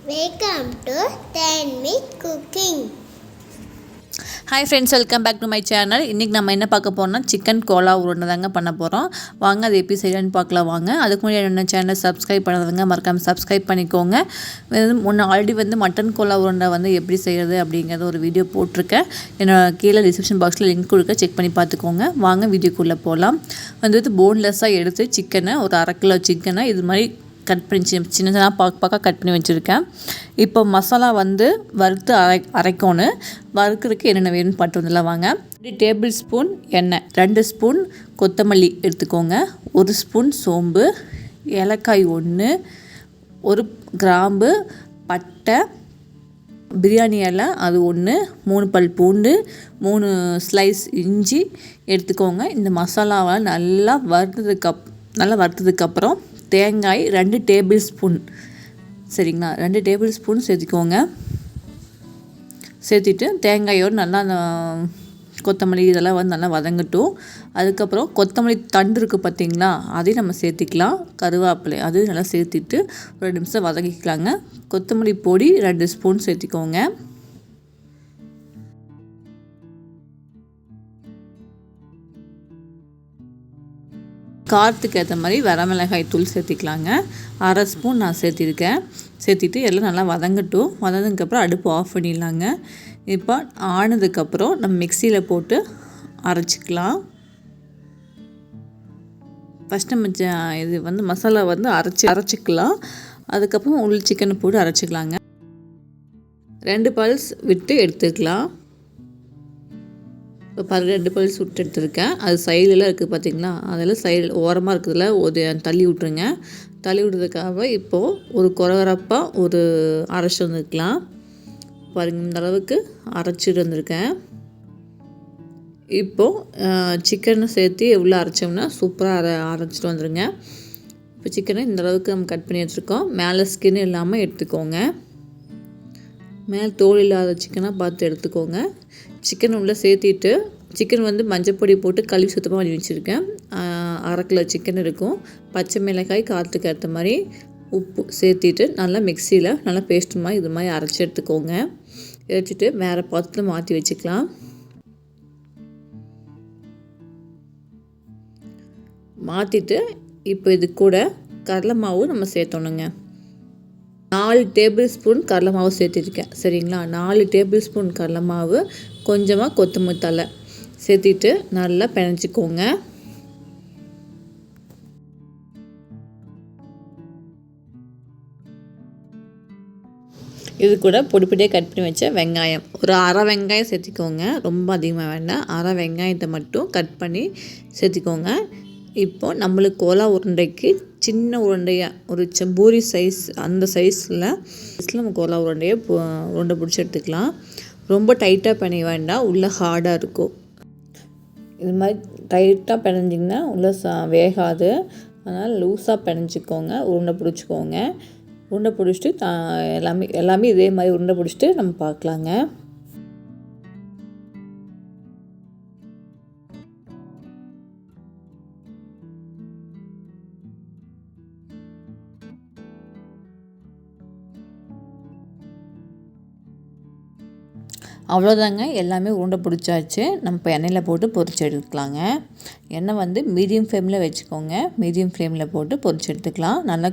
Welcome to 10 Minute Cooking. Hi friends, welcome back to my channel. இன்றைக்கி நம்ம என்ன பார்க்க போகிறோம்னா சிக்கன் கோலா உருண்டை தாங்க பண்ண போகிறோம். வாங்க அது எப்படி செய்யலான்னு பார்க்கலாம் வாங்க. அதுக்கு முன்னாடி என்ன சேனலை சப்ஸ்கிரைப் பண்ணாதவங்க மறக்காமல் சப்ஸ்கிரைப் பண்ணிக்கோங்க. ஆல்ரெடி மட்டன் கோலா உருண்டை எப்படி செய்கிறது அப்படிங்கிறத ஒரு வீடியோ போட்டிருக்கேன். என்னோட கீழே டிஸ்கிரிப்ஷன் பாக்ஸில் லிங்க் கொடுக்க செக் பண்ணி பார்த்துக்கோங்க. வாங்க வீடியோக்குள்ளே போகலாம். போன்லெஸ்ஸாக எடுத்து சிக்கனை ஒரு 1/2 கிலோ சிக்கனை இது மாதிரி கட் பண்ணி சின்னதாக பார்க்க கட் பண்ணி வச்சுருக்கேன். இப்போ மசாலா வறுத்து அரைக்கணும். வறுக்கிறதுக்கு என்னென்ன வேணும்னு பார்த்து வந்துடலாம் வாங்க. 2 டேபிள் ஸ்பூன் எண்ணெய், 2 ஸ்பூன் கொத்தமல்லி எடுத்துக்கோங்க, 1 ஸ்பூன் சோம்பு, ஏலக்காய் 1, 1 கிராம்பு, பட்டை, பிரியாணி இலை அது 1, 3 பல் பூண்டு, 3 ஸ்லைஸ் இஞ்சி எடுத்துக்கோங்க. இந்த மசாலாவை நல்லா வறுத்ததுக்கப்புறம் தேங்காய் 2 டேபிள் ஸ்பூன், சரிங்களா, 2 டேபிள் ஸ்பூன் சேர்த்துக்கோங்க. சேர்த்துட்டு தேங்காயோடு நல்லா அந்த கொத்தமல்லி இதெல்லாம் நல்லா வதங்கட்டும். அதுக்கப்புறம் கொத்தமல்லி தண்டு இருக்குது பார்த்திங்களா, அதையும் நம்ம சேர்த்திக்கலாம். கருவேப்பிலை அதையும் நல்லா சேர்த்துட்டு ஒரு 2 நிமிஷம் வதக்கிக்கலாங்க. கொத்தமல்லி பொடி 2 ஸ்பூன் சேர்த்திக்கோங்க. காரத்துக்கு ஏற்ற மாதிரி வரமிளகாய் தூள் சேர்த்திக்கலாங்க. 1/2 ஸ்பூன் நான் சேர்த்திருக்கேன். சேர்த்திட்டு எல்லாம் நல்லா வதங்கட்டும். வதங்கினதுக்கப்புறம் அடுப்பு ஆஃப் பண்ணிடலாங்க. இப்போ ஆனதுக்கப்புறம் நம்ம மிக்சியில் போட்டு அரைச்சிக்கலாம். ஃபஸ்ட் நம்ம இது மசாலா அரைச்சிக்கலாம். அதுக்கப்புறம் உள் சிக்கனை போட்டு அரைச்சிக்கலாங்க. 2 பல்ஸ் விட்டு எடுத்துக்கலாம். இப்போ 2 பல்ஸ் விட்டு எடுத்துருக்கேன். அது சைடெலாம் இருக்குது பார்த்திங்களா, அதெல்லாம் சைடு ஓரமாக இருக்கிறதுல தள்ளி விட்ருங்க. தள்ளி விட்றதுக்காக இப்போது ஒரு குறவரப்பாக ஒரு அரைச்சி வந்துருக்கலாம். பாருங்கள், இந்த அளவுக்கு அரைச்சிட்டு வந்திருக்கேன். இப்போது சிக்கனை சேர்த்து எவ்வளோ அரைச்சோம்னா சூப்பராக அரைச்சிட்டு வந்துடுங்க. இப்போ சிக்கனை இந்த அளவுக்கு நம்ம கட் பண்ணி வச்சுருக்கோம். மேலே ஸ்கின் இல்லாமல் எடுத்துக்கோங்க. மேலே தோல் இல்லாத சிக்கனாக பார்த்து எடுத்துக்கோங்க. சிக்கன் உள்ளே சேர்த்திட்டு சிக்கன் மஞ்சப்பொடி போட்டு கழுவி சுத்தமாக பண்ணி வச்சுருக்கேன். 1/2 கிலோ சிக்கன் இருக்கும். பச்சை மிளகாய் காரத்துக்கு ஏற்ற மாதிரி உப்பு சேர்த்திட்டு நல்லா மிக்சியில் நல்லா பேஸ்ட் மாதிரி இது மாதிரி அரைச்சி எடுத்துக்கோங்க. எடுத்துட்டு வேறு பாத்திரத்தில் மாற்றி வச்சுக்கலாம். மாற்றிட்டு இப்போ இது கூட கடலை மாவு நம்ம சேர்த்தோணுங்க. 4 டேபிள் ஸ்பூன் கடலை மாவு சேர்த்திருக்கேன், சரிங்களா. 4 டேபிள் ஸ்பூன் கடலை மாவு, கொஞ்சமாக கொத்தமல்லி தழை சேர்த்திட்டு நல்லா பிணைச்சிக்கோங்க. இது கூட பொடியாக கட் பண்ணி வச்ச வெங்காயம் ஒரு 1/2 வெங்காயம் சேர்த்திக்கோங்க. ரொம்ப அதிகமாக வேண்டாம். 1/2 வெங்காயத்தை மட்டும் கட் பண்ணி சேர்த்திக்கோங்க. இப்போது நம்மளுக்கு கோலா உருண்டைக்கு சின்ன உருண்டையாக ஒரு பூரி சைஸ் அந்த சைஸில் நம்ம கோலா உருண்டை பிடிச்சி எடுத்துக்கலாம். ரொம்ப டைட்டாக பிணைய வேண்டாம், உள்ளே ஹார்டாக இருக்கும். இது மாதிரி டைட்டாக பிணைஞ்சிங்கன்னா உள்ளே வேகாது. அதனால் லூஸாக பிணைஞ்சிக்கோங்க. உருண்டை பிடிச்சிக்கோங்க. உருண்டை பிடிச்சிட்டு எல்லாமே இதே மாதிரி உருண்டை பிடிச்சிட்டு நம்ம பார்க்கலாங்க. அவ்வளோதாங்க, எல்லாமே உருண்டை பிடிச்சாச்சு. நம்ம இப்போ எண்ணெயில் போட்டு பொரிச்சு எடுத்துக்கலாங்க. எண்ணெய் மீடியம் ஃப்ளேமில் வச்சுக்கோங்க. மீடியம் ஃப்ளேமில் போட்டு பொரிச்சு எடுத்துக்கலாம். நல்லா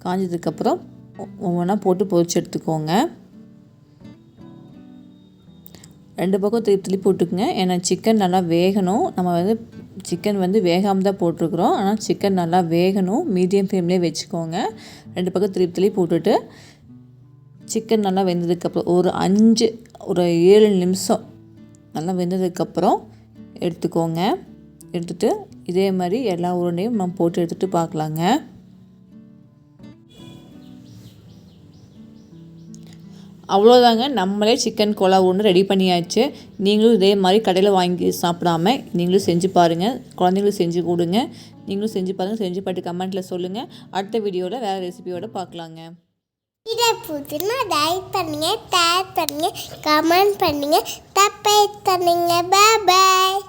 காஞ்சதுக்கப்புறம் ஒவ்வொன்றா போட்டு பொரிச்சு எடுத்துக்கோங்க. 2 பக்கம் திருப்பி போட்டுக்குங்க. ஏன்னா சிக்கன் நல்லா வேகணும். நம்ம சிக்கன் வேகாமல் தான் போட்டிருக்குறோம். ஆனால் சிக்கன் நல்லா வேகணும். மீடியம் ஃப்ளேம்லேயே வச்சுக்கோங்க. 2 பக்கம் திருப்பி போட்டுட்டு சிக்கன் நல்லா வெந்ததுக்கப்புறம் ஒரு 7 நிமிஷம் நல்லா வெந்ததுக்கப்புறம் எடுத்துக்கோங்க. எடுத்துகிட்டு இதே மாதிரி எல்லா உருண்டையும் நம்ம போட்டு எடுத்துகிட்டு பார்க்கலாங்க. அவ்வளோதாங்க, நம்மளே சிக்கன் கோலா உருண்டை ரெடி பண்ணியாச்சு. நீங்களும் இதே மாதிரி கடையில் வாங்கி சாப்பிடாம நீங்களும் செஞ்சு பாருங்கள். குழந்தைங்களும் செஞ்சு கொடுங்க. நீங்களும் செஞ்சு பாருங்கள். செஞ்சு பார்த்து கமெண்ட்டில் சொல்லுங்கள். அடுத்த வீடியோவில் வேறு ரெசிபியோடு பார்க்கலாங்க. இதை பிடிச்சினா லைக் பண்ணுங்கள், ஷேர் பண்ணுங்கள், கமெண்ட் பண்ணுங்கள், சப்ஸ்கிரைப் பண்ணுங்கள். பாய்.